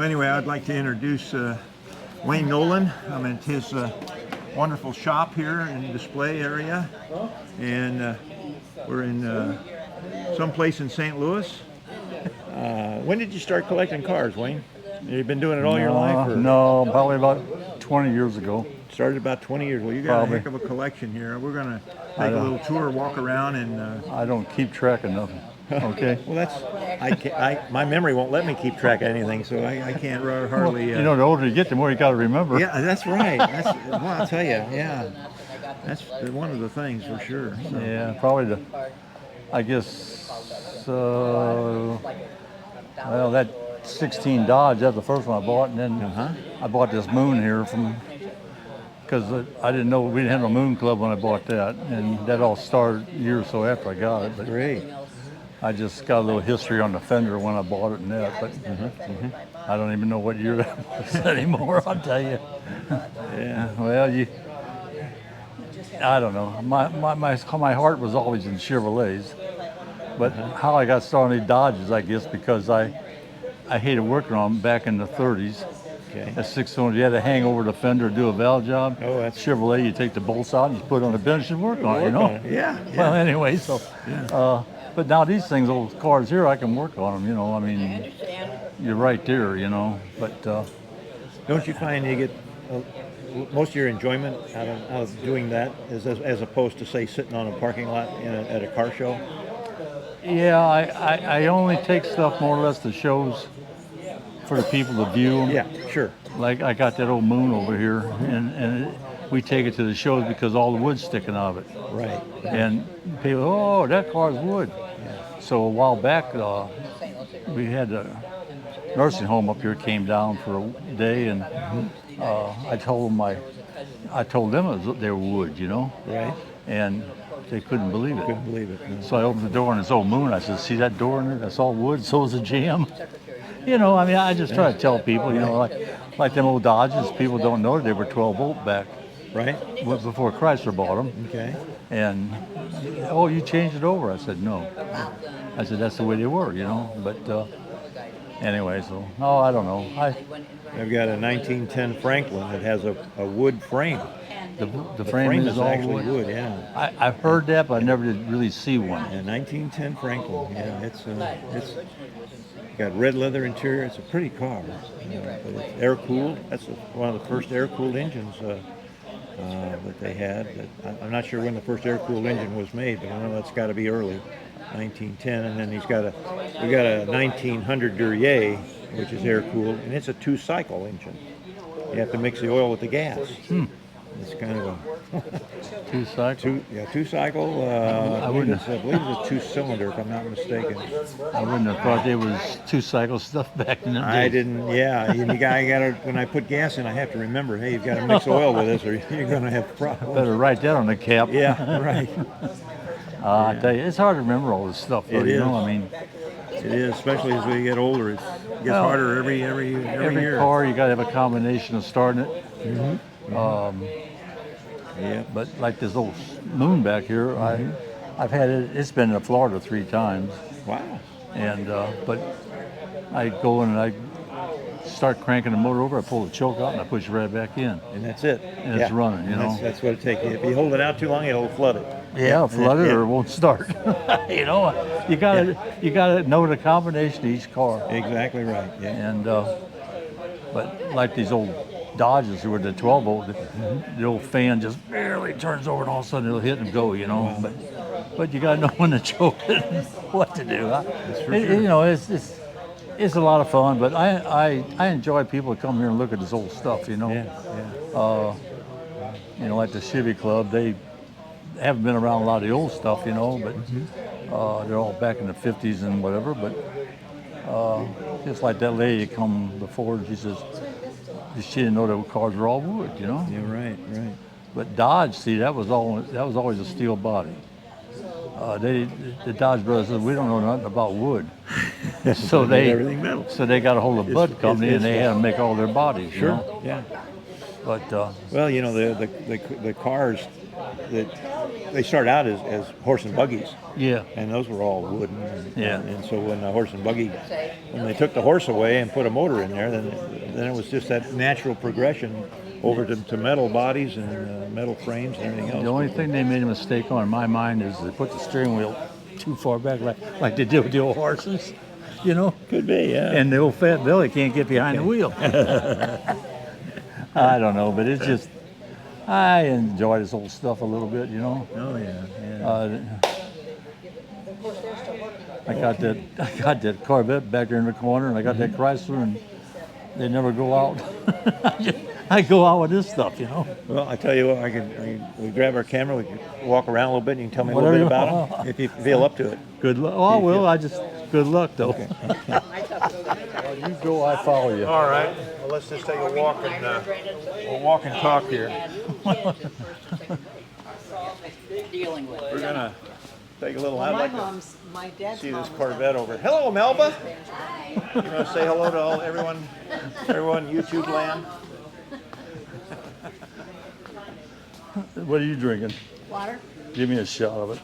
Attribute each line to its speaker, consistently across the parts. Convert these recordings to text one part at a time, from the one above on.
Speaker 1: anyway, I'd like to introduce Wayne Nolan. I'm at his wonderful shop here in the display area, and we're in someplace in St. Louis. When did you start collecting cars, Wayne? You've been doing it all your life? Or?
Speaker 2: No, probably about 20 years ago.
Speaker 1: Started about 20 years. Well, you got a heck of a collection here. We're going to take a little tour, walk around, and...
Speaker 2: I don't keep track of nothing. Okay.
Speaker 1: Well, my memory won't let me keep track of anything, so I can't hardly...
Speaker 2: Well, the older you get, the more you got to remember.
Speaker 1: Yeah, that's right. Well, I'll tell you, yeah. That's one of the things for sure. So.
Speaker 2: Yeah, probably well, that 16 Dodge, that's the first one I bought, and then I bought this Moon here because I didn't know, we didn't have a Moon Club when I bought that, and that all started a year or so after I got it. But
Speaker 1: great.
Speaker 2: I just got a little history on the fender when I bought it and that, but I don't even know what year that was anymore, I'll tell you.
Speaker 1: Yeah.
Speaker 2: Well, I don't know. My heart was always in Chevrolets, but how I got started in Dodges, I guess, because I hated working on them back in the 30s.
Speaker 1: Okay.
Speaker 2: At 6-cylinder, you had to hang over the fender to do a valve job.
Speaker 1: Oh, that's
Speaker 2: Chevrolet. You take the bolts out and you put it on the bench and work on it. You know.
Speaker 1: Yeah.
Speaker 2: Well, anyway, so. Yeah. But now these things, old cars here, I can work on them. You know, I mean, you're right there. You know, but.
Speaker 1: Don't you find you get most of your enjoyment out of doing that as opposed to, say, sitting on a parking lot at a car show?
Speaker 2: Yeah, I only take stuff more or less to shows for the people to view.
Speaker 1: Yeah, sure.
Speaker 2: Like I got that old Moon over here, and we take it to the shows because all the wood's sticking out of it.
Speaker 1: Right.
Speaker 2: And people, oh, that car's wood. Yeah. So a while back, we had a nursing home up here came down for a day, and I told them they were wood, you know.
Speaker 1: Right.
Speaker 2: And they couldn't believe it.
Speaker 1: Couldn't believe it. No.
Speaker 2: So I opened the door and it's old Moon. I said, see that door in there? That's all wood. So is a jam. You know, I mean, I just try to tell people, you know, like them old Dodges, people don't know they were 12-volt back.
Speaker 1: Right.
Speaker 2: Before Chrysler bought them.
Speaker 1: Okay.
Speaker 2: And, oh, you changed it over? I said, no. I said, that's the way they were, you know. But anyway, so, I don't know.
Speaker 1: I've got a 1910 Franklin that has a wood frame.
Speaker 2: The frame is all
Speaker 1: actually wood, yeah.
Speaker 2: I've heard that, but I never did really see one.
Speaker 1: Yeah, 1910 Franklin, yeah. It's got red leather interior. It's a pretty car. But it's air-cooled. That's one of the first air-cooled engines that they had. I'm not sure when the first air-cooled engine was made, but I know that's got to be early, 1910. And then we got a 1900 Duryea, which is air-cooled, and it's a two-cycle engine. You have to mix the oil with the gas. It's kind of a
Speaker 2: two-cycle.
Speaker 1: Two-cycle. I believe it's a two-cylinder, if I'm not mistaken.
Speaker 2: I wouldn't have thought there was two-cycle stuff back in the day.
Speaker 1: I didn't. Yeah, when I put gas in, I have to remember. Hey, you've got to mix oil with this, or you're going to have problems.
Speaker 2: Better write that on the cap.
Speaker 1: Yeah, right.
Speaker 2: I tell you, it's hard to remember all this stuff. Though, you know, I mean.
Speaker 1: It is, especially as we get older. It gets harder every year.
Speaker 2: Every car, you got to have a combination of starting it.
Speaker 1: Yeah.
Speaker 2: But like this old Moon back here, I've had it. It's been in Florida 3 times.
Speaker 1: Wow.
Speaker 2: And but I go in and I start cranking the motor over. I pull the choke out and I push it right back in.
Speaker 1: And that's it.
Speaker 2: And it's running. You know.
Speaker 1: That's what it takes. If you hold it out too long, it'll flood it.
Speaker 2: Yeah, flood it or it won't start. You know, you gotta know the combination of each car.
Speaker 1: Exactly right. Yeah.
Speaker 2: And but like these old Dodges who were the 12-volt, the old fan just barely turns over and all of a sudden it'll hit and go, you know. Wow. But you got to know when to choke it and what to do. You know, it's a lot of fun, but I enjoy people that come here and look at this old stuff, you know.
Speaker 1: Yeah.
Speaker 2: You know, like the Chevy Club, they haven't been around a lot of the old stuff, you know, but they're all back in the 50s and whatever. But just like that lady come before, she says, she didn't know that cars were all wood, you know.
Speaker 1: Yeah, right.
Speaker 2: But Dodge, see, that was always a steel body. The Dodge brothers said, we don't know nothing about wood, so
Speaker 1: everything metal.
Speaker 2: So they got a hold of Bud Company and they had to make all their bodies.
Speaker 1: Sure.
Speaker 2: You know?
Speaker 1: Yeah.
Speaker 2: But
Speaker 1: well, you know, the cars that they started out as horse and buggies,
Speaker 2: Yeah.
Speaker 1: and those were all wooden.
Speaker 2: Yeah.
Speaker 1: And so when the horse and buggy, when they took the horse away and put a motor in there, then it was just that natural progression over to metal bodies and metal frames and everything else.
Speaker 2: The only thing they made a mistake on in my mind is they put the steering wheel too far back, like they did with the old horses, you know.
Speaker 1: Could be, yeah.
Speaker 2: And the old fat Billy can't get behind the wheel. I don't know, but it's just I enjoy this old stuff a little bit, you know.
Speaker 1: Oh yeah, yeah.
Speaker 2: I got that Corvette back there in the corner, and I got that Chrysler, and they never go out. I go out with this stuff, you know.
Speaker 1: Well, I tell you what, we grab our camera, we can walk around a little bit, and you can tell me a little bit about them if you feel up to it.
Speaker 2: Good luck. Oh, well, good luck though.
Speaker 1: Okay.
Speaker 2: Well, you go, I follow you.
Speaker 1: All right. Well, let's just take a walk and we'll walk and talk here.
Speaker 3: Dealing with.
Speaker 1: We're gonna take a little.
Speaker 3: Well,
Speaker 1: I'd like
Speaker 3: my
Speaker 1: to
Speaker 3: dad's
Speaker 1: see
Speaker 3: mom
Speaker 1: this
Speaker 3: was
Speaker 1: Corvette over. Hello, Melba. You want to say hello to everyone YouTube land?
Speaker 2: What are you drinking?
Speaker 4: Water.
Speaker 2: Give me a shot of it.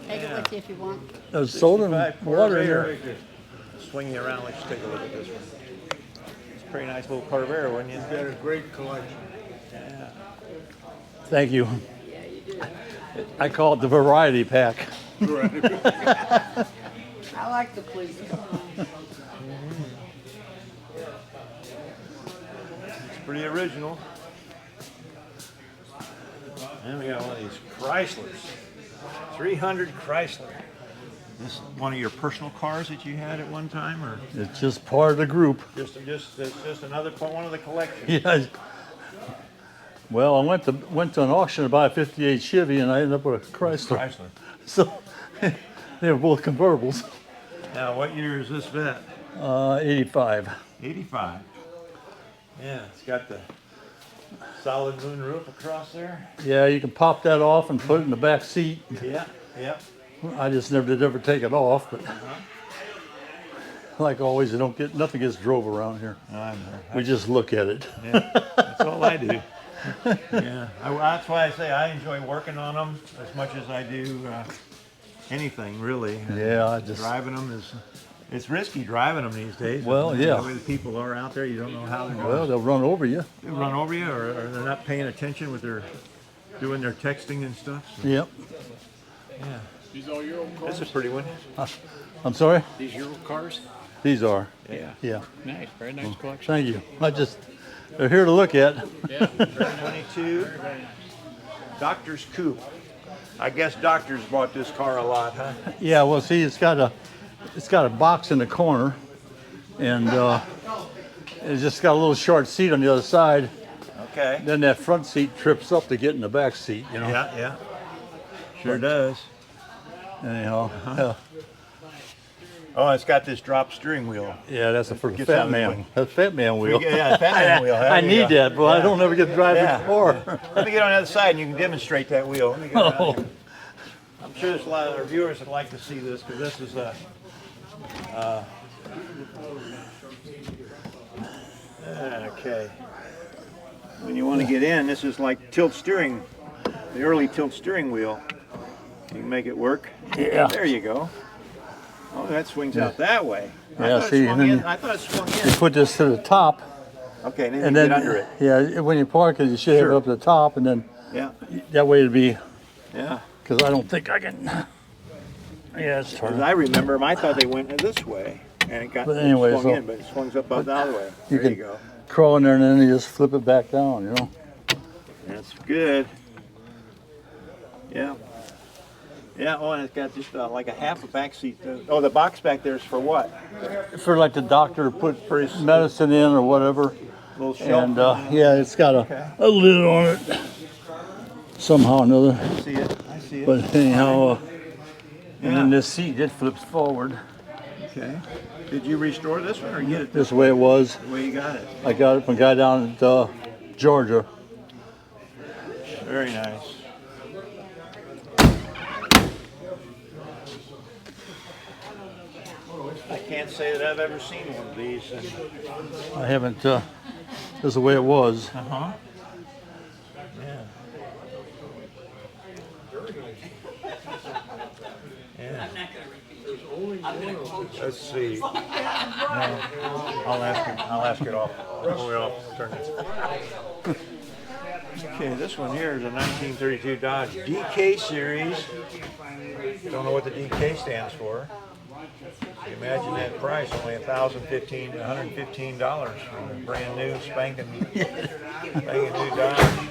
Speaker 4: Take it with you if you want.
Speaker 2: There's soda and
Speaker 1: 65
Speaker 2: water in
Speaker 1: Corvair.
Speaker 2: here.
Speaker 1: Swing you around. Let's take a look at this one. It's a pretty nice little Corvair, wouldn't you?
Speaker 5: Got a great collection.
Speaker 1: Yeah.
Speaker 2: Thank you. I call it the variety pack.
Speaker 3: I like the police car.
Speaker 1: It's pretty original. And we got one of these Chryslers. 300 Chrysler. This is one of your personal cars that you had at one time, or
Speaker 2: It's just part of the group.
Speaker 1: it's just another one of the collection?
Speaker 2: Yeah. Well, I went to an auction to buy a '58 Chevy, and I ended up with a Chrysler.
Speaker 1: Chrysler.
Speaker 2: So they were both convertibles.
Speaker 1: Now, what year is this vet?
Speaker 2: 85.
Speaker 1: 85. Yeah, it's got the solid moon roof across there.
Speaker 2: Yeah, you can pop that off and put it in the back seat.
Speaker 1: Yeah, yeah.
Speaker 2: I just never did ever take it off, but like always, nothing gets drove around here.
Speaker 1: I know.
Speaker 2: We just look at it.
Speaker 1: Yeah, that's all I do. Yeah, that's why I say I enjoy working on them as much as I do anything, really.
Speaker 2: Yeah,
Speaker 1: driving them it's risky driving them these days.
Speaker 2: Well, yeah.
Speaker 1: The way the people are out there, you don't know how they're going
Speaker 2: Well, they'll run over you.
Speaker 1: to run over you, or they're not paying attention with their doing their texting and stuff. So,
Speaker 2: Yep.
Speaker 1: yeah,
Speaker 5: These all your old cars?
Speaker 1: that's a pretty one.
Speaker 2: I'm sorry?
Speaker 5: These your old cars?
Speaker 2: These are.
Speaker 5: Yeah.
Speaker 2: Yeah.
Speaker 5: Nice. Very nice collection.
Speaker 2: Thank you. They're here to look at.
Speaker 5: Yeah.
Speaker 1: 22 Doctor's Coupe. I guess doctors bought this car a lot, huh?
Speaker 2: Yeah, well, see, it's got a box in the corner, and it's just got a little short seat on the other side.
Speaker 1: Okay.
Speaker 2: Then that front seat trips up to get in the back seat, you know.
Speaker 1: Yeah, yeah. Sure does.
Speaker 2: Anyhow,
Speaker 1: Oh, it's got this drop steering wheel.
Speaker 2: yeah, that's for the
Speaker 1: Gets out
Speaker 2: fat
Speaker 1: of the
Speaker 2: man.
Speaker 1: way.
Speaker 2: That's fat man wheel.
Speaker 1: Yeah, fat man wheel. There
Speaker 2: I
Speaker 1: you
Speaker 2: need
Speaker 1: go.
Speaker 2: that, but I don't ever get to drive
Speaker 1: Yeah.
Speaker 2: the car.
Speaker 1: Let me get on the other side and you can demonstrate that wheel. Let me get around
Speaker 2: Oh.
Speaker 1: here. I'm sure there's a lot of our viewers that like to see this because this is a. Okay. When you want to get in, this is like tilt steering, the early tilt steering wheel. You can make it work.
Speaker 2: Yeah.
Speaker 1: There you go. Oh, that swings out that way.
Speaker 2: Yeah, see, and then
Speaker 1: I thought it swung
Speaker 2: You
Speaker 1: in.
Speaker 2: put this to the top,
Speaker 1: Okay, and then
Speaker 2: and
Speaker 1: you
Speaker 2: then
Speaker 1: get under it.
Speaker 2: yeah, when you park it, you should have
Speaker 1: Sure.
Speaker 2: it up to the top, and then
Speaker 1: Yeah,
Speaker 2: that way it'd be.
Speaker 1: yeah.
Speaker 2: Because I don't think I can. Yeah, it's
Speaker 1: Because
Speaker 2: turning.
Speaker 1: I remember them, I thought they went this way, and it got
Speaker 2: But anyway,
Speaker 1: swung
Speaker 2: so-
Speaker 1: in, but it swings up the other way.
Speaker 2: You
Speaker 1: There you
Speaker 2: can-
Speaker 1: go.
Speaker 2: Crawl in there and then you just flip it back down, you know.
Speaker 1: That's good. Yeah. Yeah, oh, and it's got just like a half a back seat. Oh, the box back there is for what?
Speaker 2: For like the doctor put
Speaker 1: For his
Speaker 2: medicine in or whatever.
Speaker 1: little shelf.
Speaker 2: And yeah, it's got a lid on it somehow or another.
Speaker 1: I see it. I see it.
Speaker 2: But anyhow, and then
Speaker 1: Yeah.
Speaker 2: this seat, it flips forward.
Speaker 1: Okay. Did you restore this one or get it
Speaker 2: This way it was.
Speaker 1: the way you got it?
Speaker 2: I got it from a guy down at Georgia.
Speaker 1: Very nice. I can't say that I've ever seen one of these.
Speaker 2: I haven't, this is the way it was.
Speaker 1: Uh-huh. Yeah. Let's see. No, I'll ask it off. Pull it off. Turn it. Okay, this one here is a 1932 Dodge DK series. Don't know what the DK stands for. Imagine that price, only $115 for a brand new spanking new Dodge.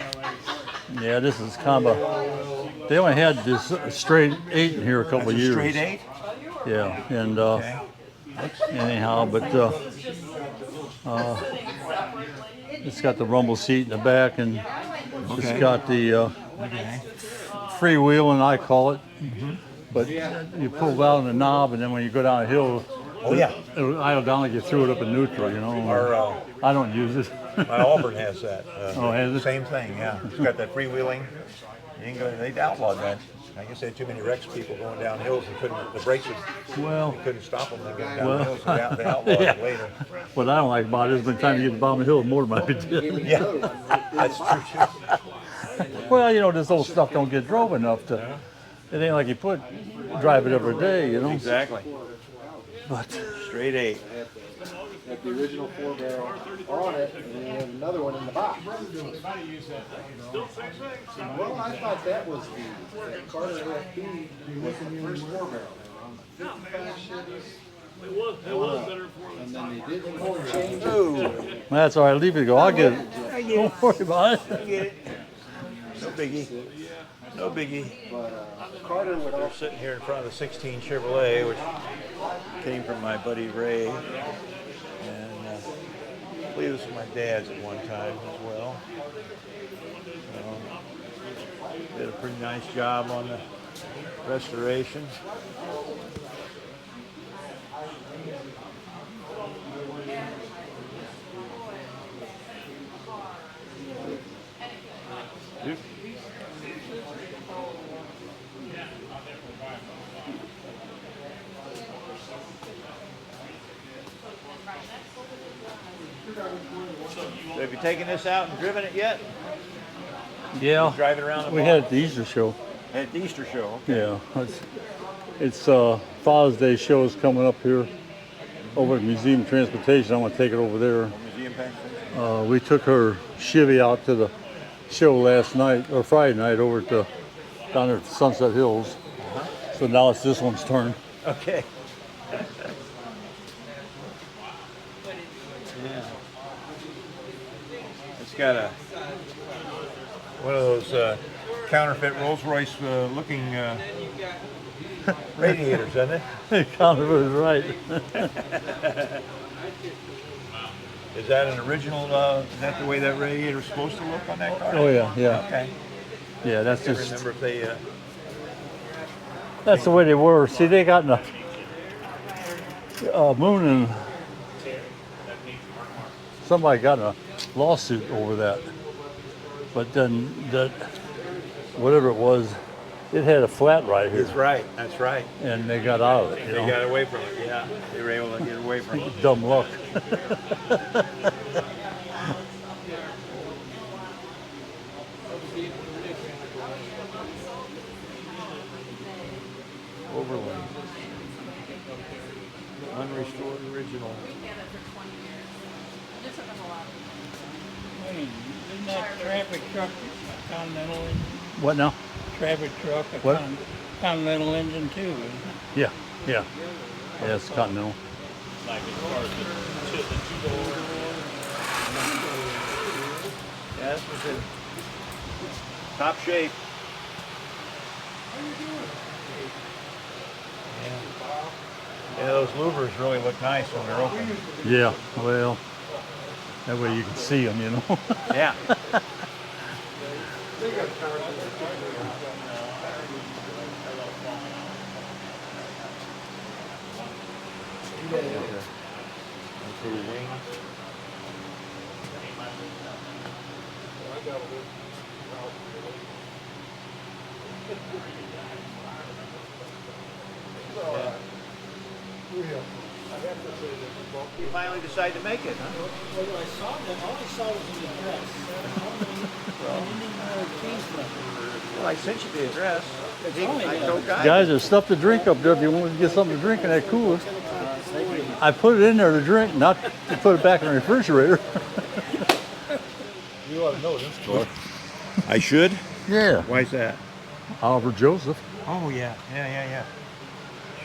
Speaker 2: Yeah, this is kind of a, they only had this straight 8 in here a couple of years.
Speaker 1: Straight 8?
Speaker 2: Yeah, and
Speaker 1: Okay.
Speaker 2: anyhow, but it's got the rumble seat in the back, and it's got the freewheeling, I call it. But you pull out on the knob, and then when you go down a hill, it'll idle down like you threw it up in neutral, you know.
Speaker 1: Our,
Speaker 2: I don't use it.
Speaker 1: my Auburn has that.
Speaker 2: Oh, has it?
Speaker 1: Same thing, yeah. It's got that freewheeling. You can go, they outlawed that. I guess they had too many wrecks, people going down hills and the brakes couldn't stop them. They going down hills, so they outlawed it later.
Speaker 2: What I don't like about it is when trying to get to the bottom of the hill, more than I did.
Speaker 1: Yeah, that's true too.
Speaker 2: Well, you know, this old stuff don't get drove enough to. It ain't like you drive it every day, you know.
Speaker 1: Exactly.
Speaker 2: But
Speaker 1: Straight 8.
Speaker 6: Like the original 4-barrel on it, and then you have another one in the box. Well, I thought that was the Carter FB was the first 4-barrel. On the 55 Chevys. And then they did change it.
Speaker 2: that's all right. Leave it go. I'll get it. Don't worry about it.
Speaker 1: Get it. No biggie. No biggie.
Speaker 6: But Carter would
Speaker 1: We're
Speaker 6: also.
Speaker 1: sitting here in front of the 16 Chevrolet, which came from my buddy Ray. And I believe this was my dad's at one time as well. Did a pretty nice job on the restoration. Oop. So have you taken this out and driven it yet?
Speaker 2: Yeah.
Speaker 1: Driving around the
Speaker 2: We had it at the Easter show.
Speaker 1: at the Easter show.
Speaker 2: Yeah. It's Father's Day show is coming up here over at Museum of Transportation. I'm gonna take it over there.
Speaker 1: Museum Pack.
Speaker 2: We took her Chevy out to the show last night or Friday night over at down there at Sunset Hills. So now it's this one's turn.
Speaker 1: Okay. Yeah. It's got one of those counterfeit Rolls-Royce looking radiators, doesn't it?
Speaker 2: Counter was right.
Speaker 1: Is that an original? Is that the way that radiator is supposed to look on that car?
Speaker 2: Oh yeah, yeah,
Speaker 1: Okay.
Speaker 2: yeah. That's
Speaker 1: I can't
Speaker 2: just
Speaker 1: remember if they.
Speaker 2: that's the way they were. See, they got in a Moon and somebody got in a lawsuit over that. But then that whatever it was, it had a flat right here,
Speaker 1: That's right. That's right.
Speaker 2: and they got out of it. You
Speaker 1: They
Speaker 2: know?
Speaker 1: got away from it. Yeah, they were able to get away from it.
Speaker 2: Dumb luck.
Speaker 1: Overland. Unrestored original.
Speaker 7: Isn't that traffic truck a Continental engine?
Speaker 2: What now?
Speaker 7: Traffic truck a
Speaker 2: What?
Speaker 7: Continental engine too, isn't it?
Speaker 2: Yeah, yeah. Yeah, it's Continental.
Speaker 1: Yeah, this was in top shape. Yeah, those louvers really look nice when they're open.
Speaker 2: Yeah, well, that way you can see them, you know.
Speaker 1: Yeah. Little wings. You finally decided to make it, huh?
Speaker 7: Well, I saw them, all I saw was in the dress. I didn't even know where it came from.
Speaker 1: Well, I sent you the address.
Speaker 7: only
Speaker 1: I
Speaker 7: a-
Speaker 1: told Guy.
Speaker 2: Guys, there's stuff to drink up there if you want to get something to drink in that cooler. I put it in there to drink, not to put it back in the refrigerator. You ought to know this store.
Speaker 1: I should?
Speaker 2: Yeah,
Speaker 1: Why's that?
Speaker 2: Oliver Joseph.
Speaker 1: Oh, yeah. Yeah.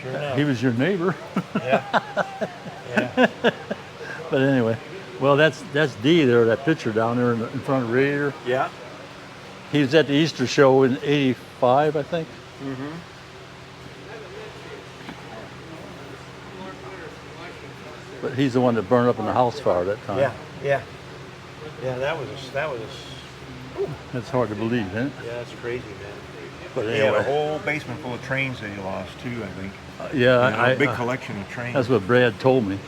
Speaker 1: Sure enough.
Speaker 2: He was your neighbor.
Speaker 1: Yeah. Yeah.
Speaker 2: But anyway, well, that's D there, that picture down there in front of the radiator.
Speaker 1: Yeah.
Speaker 2: He was at the Easter show in '85, I think.
Speaker 1: Mm-hmm.
Speaker 2: But he's the one that burned up in the house fire that time.
Speaker 1: Yeah. That was
Speaker 2: That's hard to believe, isn't it?
Speaker 1: yeah, that's crazy, man.
Speaker 2: But
Speaker 1: He had a
Speaker 2: anyway,
Speaker 1: whole basement full of trains that he lost too, I think.
Speaker 2: yeah,
Speaker 1: A big collection of trains.
Speaker 2: that's what Brad told me.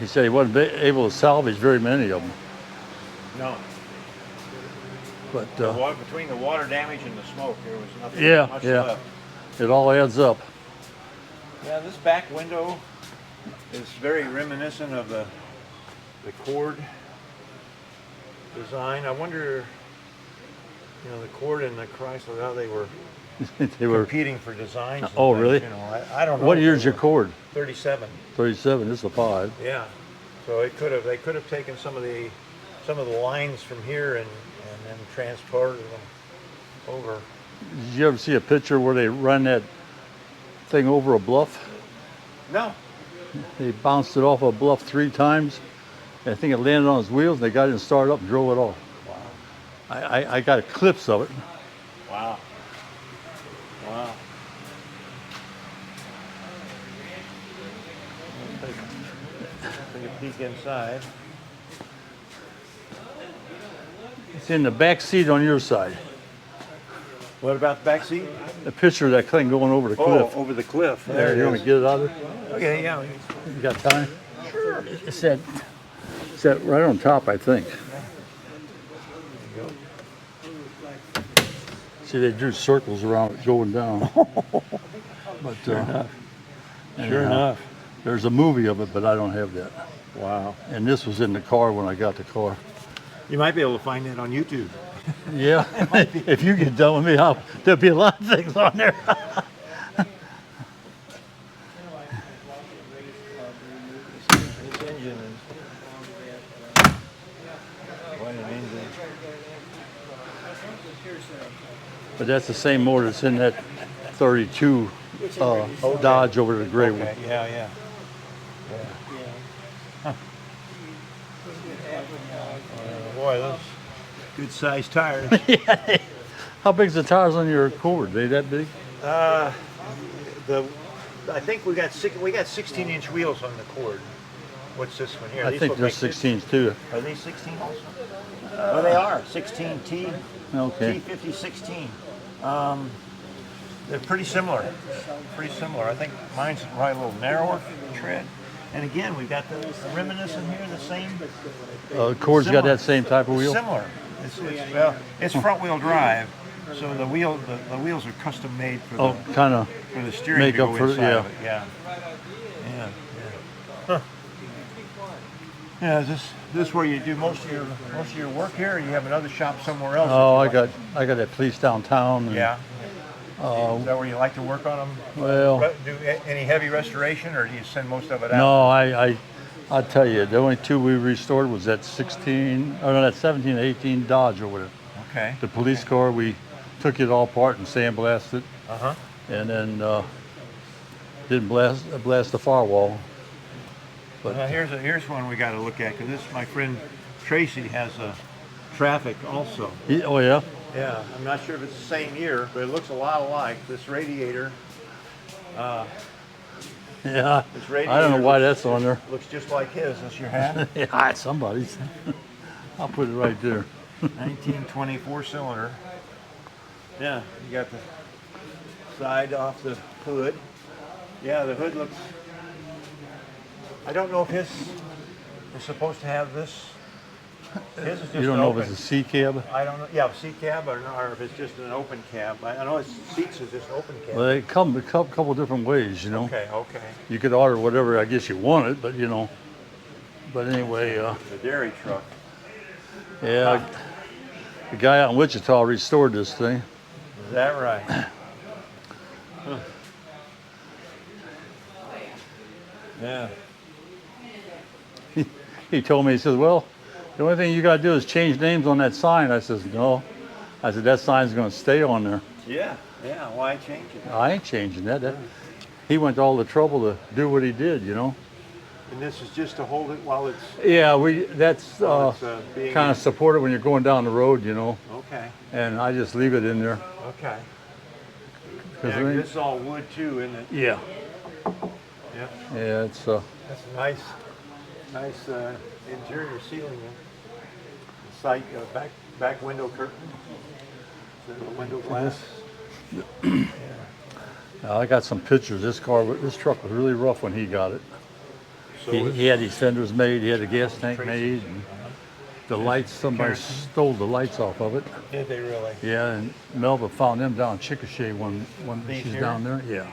Speaker 2: He said he wasn't able to salvage very many of them.
Speaker 1: No.
Speaker 2: But
Speaker 1: Between the water damage and the smoke, there was nothing much
Speaker 2: yeah,
Speaker 1: left.
Speaker 2: it all adds up.
Speaker 1: Yeah, this back window is very reminiscent of the Cord design. I wonder, the Cord and the Chrysler, how they were
Speaker 2: They were.
Speaker 1: competing for designs. and
Speaker 2: Oh,
Speaker 1: things,
Speaker 2: really?
Speaker 1: I don't know.
Speaker 2: What year's your cord?
Speaker 1: 37.
Speaker 2: 37. This is a 5.
Speaker 1: Yeah. So they could have taken some of the lines from here and then transported them over.
Speaker 2: Did you ever see a picture where they run that thing over a bluff?
Speaker 1: No.
Speaker 2: They bounced it off a bluff 3 times. I think it landed on his wheels, and they got it and started up and drove it off.
Speaker 1: Wow.
Speaker 2: I got clips of it.
Speaker 1: Wow. Wow. Take a peek inside.
Speaker 2: It's in the back seat on your side.
Speaker 1: What about the back seat?
Speaker 2: The picture of that thing going over the cliff.
Speaker 1: over the cliff.
Speaker 2: There, you want me to get it out of there?
Speaker 1: Okay, yeah.
Speaker 2: You got time? Sure. It's that right on top, I think. See, they drew circles around it going down. But
Speaker 1: Sure enough.
Speaker 2: anyhow, there's a movie of it, but I don't have that.
Speaker 1: Wow.
Speaker 2: And this was in the car when I got the car.
Speaker 1: You might be able to find that on YouTube.
Speaker 2: Yeah, if you get done with me, there'll be a lot of things on there.
Speaker 1: This engine is quite an engine.
Speaker 2: But that's the same motor that's in that 32 Dodge over the gray one.
Speaker 1: Okay, yeah. Boy, those good sized tires.
Speaker 2: How big's the tires on your Accord? They that big?
Speaker 1: I think we got 16-inch wheels on the Cord. What's this one here?
Speaker 2: I think they're 16s too.
Speaker 1: Are these 16 also? Oh, they are 16 T.
Speaker 2: Okay.
Speaker 1: T50 16. They're pretty similar. I think mine's probably a little narrower tread. And again, we've got the reminiscent here, the same.
Speaker 2: Accord's got that same type of wheel.
Speaker 1: Similar. It's front wheel drive, so the wheels are custom made for
Speaker 2: Oh, kind of.
Speaker 1: for the steering
Speaker 2: make
Speaker 1: to go
Speaker 2: up for-
Speaker 1: inside
Speaker 2: yeah.
Speaker 1: of it. Yeah. Huh. Yeah, is this where you do most of your work here, or you have another shop somewhere else?
Speaker 2: Oh, I
Speaker 1: that
Speaker 2: got that police downtown.
Speaker 1: you
Speaker 2: And,
Speaker 1: like? Yeah. Is that where you like to work on them?
Speaker 2: Well,
Speaker 1: Do any heavy restoration, or do you send most of it out?
Speaker 2: no, I'll tell you, the only 2 we restored was that 17, 18 Dodge over there.
Speaker 1: Okay.
Speaker 2: The police car, we took it all apart and sandblasted,
Speaker 1: Uh-huh.
Speaker 2: and then didn't blast the firewall. But
Speaker 1: Here's one we got to look at, because my friend Tracy has a Traffic also.
Speaker 2: oh yeah.
Speaker 1: Yeah, I'm not sure if it's the same year, but it looks a lot alike. This radiator.
Speaker 2: Yeah.
Speaker 1: This
Speaker 2: I don't know
Speaker 1: radiator
Speaker 2: why that's on there.
Speaker 1: looks just like his. That's your hat.
Speaker 2: Yeah, somebody's. I'll put it right there.
Speaker 1: 1924 cylinder. Yeah, you got the side off the hood. Yeah, the hood looks. I don't know if his is supposed to have this His is just
Speaker 2: You don't
Speaker 1: an
Speaker 2: know
Speaker 1: open.
Speaker 2: if it's a C cab?
Speaker 1: I don't know. Yeah, C cab or if it's just an open cab. I know its seats is just open cab.
Speaker 2: Well, they come a couple different ways, you know.
Speaker 1: Okay.
Speaker 2: You could order whatever I guess you wanted, but you know. But anyway,
Speaker 1: The dairy truck.
Speaker 2: yeah, the guy out in Wichita restored this thing.
Speaker 1: Is that right? Yeah.
Speaker 2: He told me, he says, well, the only thing you got to do is change names on that sign. I says, no. I said, that sign's going to stay on there.
Speaker 1: Yeah. Why change it?
Speaker 2: I ain't changing that. He went to all the trouble to do what he did, you know.
Speaker 1: And this is just to hold it while it's.
Speaker 2: Yeah, that's
Speaker 1: While it's, being
Speaker 2: kind of supported when you're going down the road, you know.
Speaker 1: Okay.
Speaker 2: And I just leave it in there.
Speaker 1: Okay.
Speaker 2: 'Cause
Speaker 1: Yeah,
Speaker 2: we-
Speaker 1: this is all wood too, isn't it?
Speaker 2: Yeah.
Speaker 1: Yeah.
Speaker 2: Yeah, it's
Speaker 1: That's a nice interior ceiling. Side back window curtain. The window glass.
Speaker 2: I got some pictures. This truck was really rough when he got it.
Speaker 1: So
Speaker 2: He had these fenders made. He had a gas tank made. And the lights, somebody stole the lights off of it.
Speaker 1: did they really?
Speaker 2: Yeah, and Melba found them down in Chickasha when
Speaker 1: These
Speaker 2: she's
Speaker 1: here?
Speaker 2: down there. Yeah.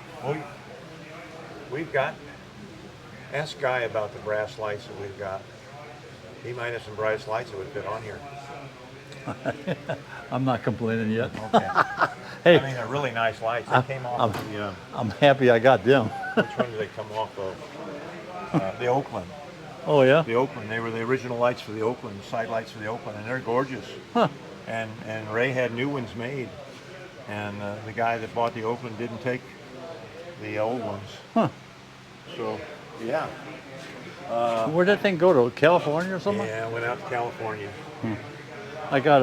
Speaker 1: We've got. Ask Guy about the brass lights that we've got. He might have some brass lights that would fit on here.
Speaker 2: I'm not complaining yet.
Speaker 1: Okay.
Speaker 2: Hey,
Speaker 1: I mean, they're really nice lights. They came off of the.
Speaker 2: I'm happy I got them.
Speaker 1: Which one did they come off of? The Oakland.
Speaker 2: Oh, yeah?
Speaker 1: The Oakland. They were the original lights for the Oakland, side lights for the Oakland, and they're gorgeous.
Speaker 2: Huh.
Speaker 1: And Ray had new ones made, and the guy that bought the Oakland didn't take the old ones.
Speaker 2: Huh.
Speaker 1: So, yeah.
Speaker 2: Where'd that thing go to? California or something?
Speaker 1: Yeah, went out to California.
Speaker 2: I got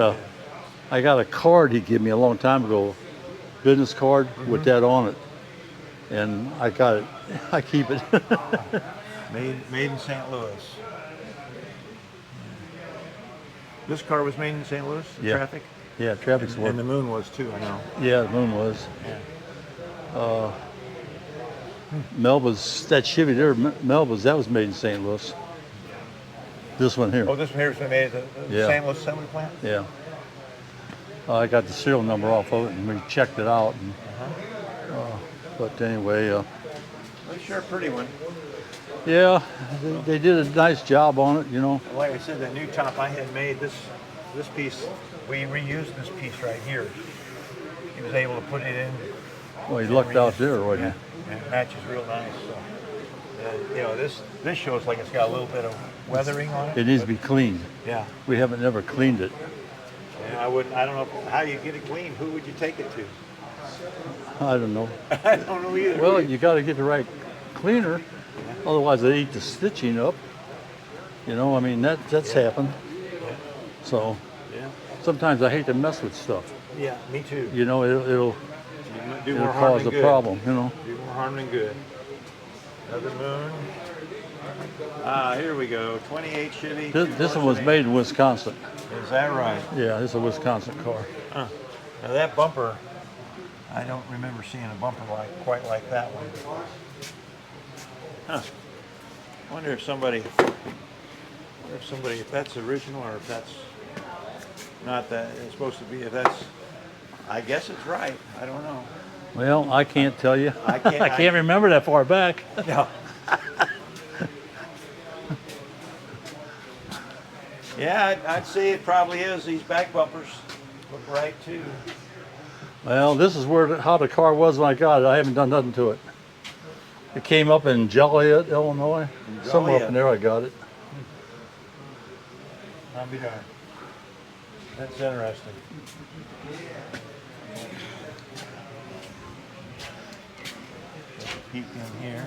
Speaker 2: a card he gave me a long time ago, business card with that on it, and I got it. I keep it.
Speaker 1: Made in St. Louis. This car was made in St. Louis. The
Speaker 2: Yeah.
Speaker 1: Traffic.
Speaker 2: Yeah, traffic's
Speaker 1: And the
Speaker 2: working.
Speaker 1: Moon was too. I know.
Speaker 2: Yeah, the moon was.
Speaker 1: Yeah.
Speaker 2: Melba's that Chevy there. Melba's that was made in St. Louis. This one here.
Speaker 1: Oh, this one here's been made at the
Speaker 2: Yeah.
Speaker 1: St. Louis assembly plant.
Speaker 2: Yeah. I got the serial number off of it, and we checked it out. And, but anyway,
Speaker 1: Well, sure, pretty one.
Speaker 2: yeah, they did a nice job on it, you know.
Speaker 1: Like I said, that new top I had made, this piece, we reused this piece right here. He was able to put it in.
Speaker 2: Well, he lucked out there, wasn't
Speaker 1: And it matches real nice. So, you know, this shows like it's got a little bit of weathering on it.
Speaker 2: he? It needs to be cleaned.
Speaker 1: Yeah.
Speaker 2: We haven't never cleaned it.
Speaker 1: And I don't know how you get it clean. Who would you take it to?
Speaker 2: I don't know.
Speaker 1: I don't know either.
Speaker 2: Well, you got to get the right cleaner, otherwise they eat the stitching up. You know, I mean that's happened. So
Speaker 1: Yeah.
Speaker 2: sometimes I hate to mess with stuff.
Speaker 1: Yeah, me too.
Speaker 2: You know, it'll
Speaker 1: Do more harm
Speaker 2: cause
Speaker 1: than
Speaker 2: a
Speaker 1: good.
Speaker 2: problem. You know.
Speaker 1: Do more harm than good. Another Moon. Here we go. 28 Chevy.
Speaker 2: This one was made in Wisconsin.
Speaker 1: Is that right?
Speaker 2: Yeah, this is a Wisconsin car.
Speaker 1: Now that bumper, I don't remember seeing a bumper quite like that one. Huh. I wonder if if that's original or if that's not that it's supposed to be. If that's, I guess it's right. I don't know.
Speaker 2: Well, I can't tell you.
Speaker 1: I can't-
Speaker 2: I can't remember that far back.
Speaker 1: No. Yeah, I'd say it probably is. These back bumpers look right too.
Speaker 2: Well, this is how the car was when I got it. I haven't done nothing to it. It came up in Joliet, Illinois. Somewhere up
Speaker 1: Joliet.
Speaker 2: in there I got it.
Speaker 1: I'll be darned. That's interesting. Take a peek in here.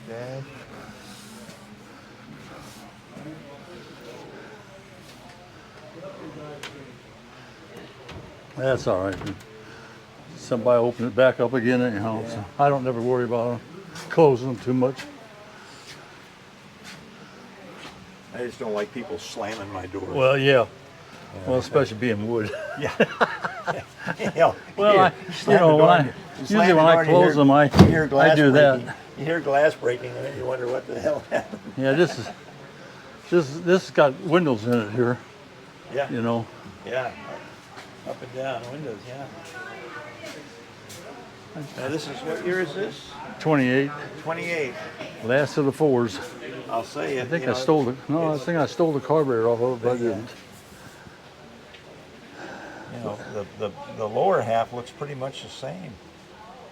Speaker 1: Dash.
Speaker 2: That's all right. Somebody open it back up again anyhow. So I don't never worry about closing them too much.
Speaker 1: I just don't like people slamming my door.
Speaker 2: Well, yeah. Well, especially being wood.
Speaker 1: Yeah. Yeah.
Speaker 2: Well,
Speaker 1: Here, slam the door.
Speaker 2: usually when I
Speaker 1: You slam the door,
Speaker 2: close
Speaker 1: you
Speaker 2: them, I
Speaker 1: hear
Speaker 2: do
Speaker 1: glass
Speaker 2: that.
Speaker 1: breaking. You hear glass breaking and then you wonder what the hell happened.
Speaker 2: Yeah, this has got windows in it here.
Speaker 1: Yeah.
Speaker 2: You know.
Speaker 1: Yeah. Up and down windows, yeah. Now this is, what year is this?
Speaker 2: 28,
Speaker 1: 28.
Speaker 2: last of the fours.
Speaker 1: I'll say it.
Speaker 2: I think I stole the. No, I think I stole the carburetor off of it, but I didn't.
Speaker 1: You know, the lower half looks pretty much the same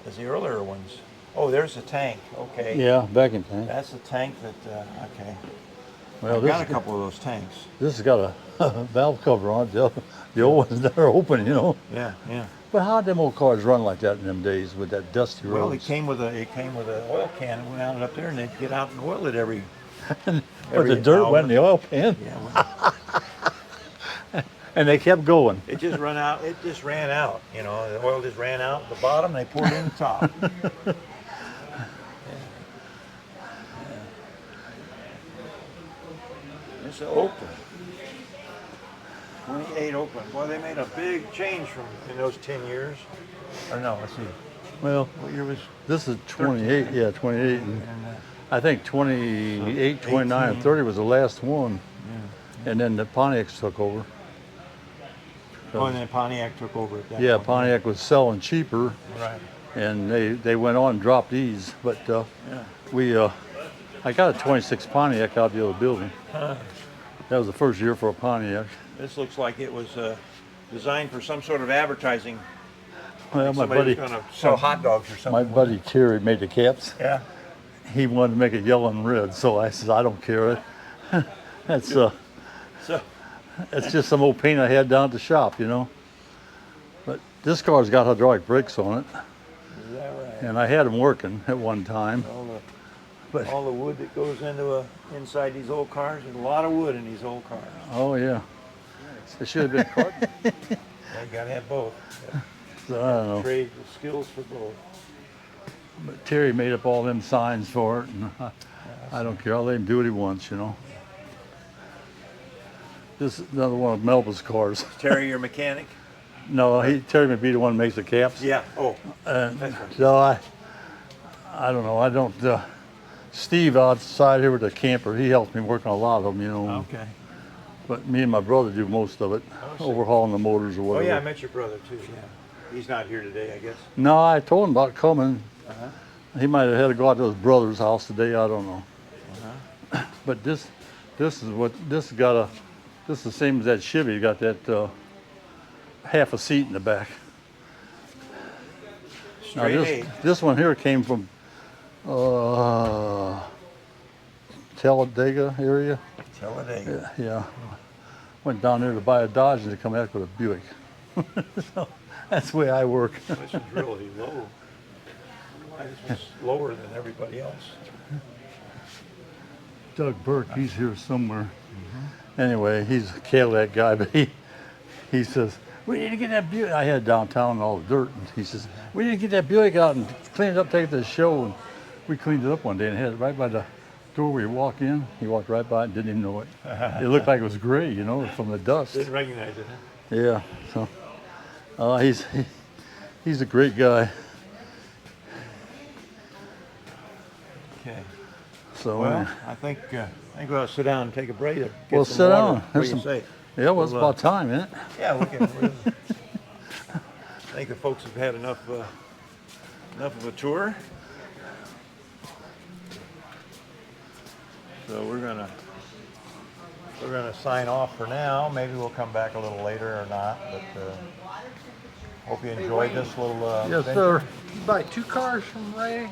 Speaker 1: as the earlier ones. Oh, there's the tank. Okay.
Speaker 2: Yeah, vacuum tank.
Speaker 1: That's the tank that. Okay.
Speaker 2: Well,
Speaker 1: I've
Speaker 2: this
Speaker 1: got a couple of those tanks.
Speaker 2: This has got a valve cover on it. The old ones that are open, you know.
Speaker 1: Yeah, yeah.
Speaker 2: But how did them old cars run like that in them days with that dusty road?
Speaker 1: Well, it came with an oil can and went out up there, and they'd get out and oil it every.
Speaker 2: But the dirt
Speaker 1: hour.
Speaker 2: went in the oil pan,
Speaker 1: Yeah. Well,
Speaker 2: and they kept going.
Speaker 1: it just run out. It just ran out. You know, the oil just ran out the bottom. They poured it in the top. It's open. 28 open. Boy, they made a big change from in those 10 years. Or no, let's see.
Speaker 2: Well,
Speaker 1: What year was?
Speaker 2: this is 28. Yeah, 28. And I think 28,
Speaker 1: So
Speaker 2: 29, and
Speaker 1: 18.
Speaker 2: 30 was the last one. And then the Pontiacs took over.
Speaker 1: Oh, and then Pontiac took over at that
Speaker 2: Yeah,
Speaker 1: point.
Speaker 2: Pontiac was selling cheaper,
Speaker 1: Right.
Speaker 2: and they went on and dropped these. But
Speaker 1: Yeah.
Speaker 2: I got a 26 Pontiac out of the other building. That was the first year for a Pontiac.
Speaker 1: This looks like it was designed for some sort of advertising.
Speaker 2: Well, my
Speaker 1: Somebody
Speaker 2: buddy,
Speaker 1: was going to sell hot dogs or something.
Speaker 2: my buddy Terry made the caps.
Speaker 1: Yeah.
Speaker 2: He wanted to make it yellow and red, so I said, I don't care. That's
Speaker 1: So,
Speaker 2: it's just some old paint I had down at the shop, you know. But this car's got hydraulic brakes on it,
Speaker 1: is that right?
Speaker 2: and I had them working at one time. But-
Speaker 1: All the wood that goes into inside these old cars. There's a lot of wood in these old cars.
Speaker 2: Oh yeah, it should have been carbon.
Speaker 1: Yeah, you got to have both.
Speaker 2: So, I don't know.
Speaker 1: Trade the skills for both.
Speaker 2: But Terry made up all them signs for it, and I don't care. I'll let him do what he wants, you know. This is another one of Melba's cars.
Speaker 1: Terry, your mechanic?
Speaker 2: No, Terry may be the one who makes the caps.
Speaker 1: Yeah. Oh,
Speaker 2: And
Speaker 1: that's right.
Speaker 2: so I don't know. I don't. Steve outside here with the camper, he helps me work on a lot of them, you know.
Speaker 1: Okay.
Speaker 2: But me and my brother do most of it, overhauling the motors or
Speaker 1: Oh
Speaker 2: whatever.
Speaker 1: yeah, I met your brother too. Yeah. He's not here today, I guess.
Speaker 2: No, I told him about coming.
Speaker 1: Uh-huh.
Speaker 2: He might have had to go out to his brother's house today. I don't know. But this is what this has got this is the same as that Chevy. You got that half a seat in the back. Now
Speaker 1: Straight eight.
Speaker 2: this one here came from Talladega area.
Speaker 1: Talladega.
Speaker 2: Yeah. Went down there to buy a Dodge and they come back with a Buick. So that's the way I work.
Speaker 1: This is really low. This was lower than everybody else.
Speaker 2: Doug Burke, he's here somewhere. Anyway, he's a Cadillac guy, but he says, we need to get that Buick. I had downtown all the dirt, and he says, we need to get that Buick out and clean it up, take it to the show. And we cleaned it up one day and had it right by the door where you walk in. He walked right by it and didn't even know it. It looked like it was gray, you know, from the dust.
Speaker 1: Didn't recognize it, huh?
Speaker 2: Yeah, so he's a great guy.
Speaker 1: Okay.
Speaker 2: So
Speaker 1: Well, I think we ought to sit down and take a breather. Get
Speaker 2: Well,
Speaker 1: some
Speaker 2: sit
Speaker 1: water.
Speaker 2: down.
Speaker 1: What
Speaker 2: There's
Speaker 1: do you
Speaker 2: some-
Speaker 1: say?
Speaker 2: yeah, well, it's
Speaker 1: Well,
Speaker 2: about time, isn't it?
Speaker 1: Yeah, we can. I think the folks have had enough of a tour. So we're gonna sign off for now. Maybe we'll come back a little later or not. But hope you enjoyed this little.
Speaker 2: Yes,
Speaker 1: adventure.
Speaker 2: sir.
Speaker 6: You buy 2 cars from Ray?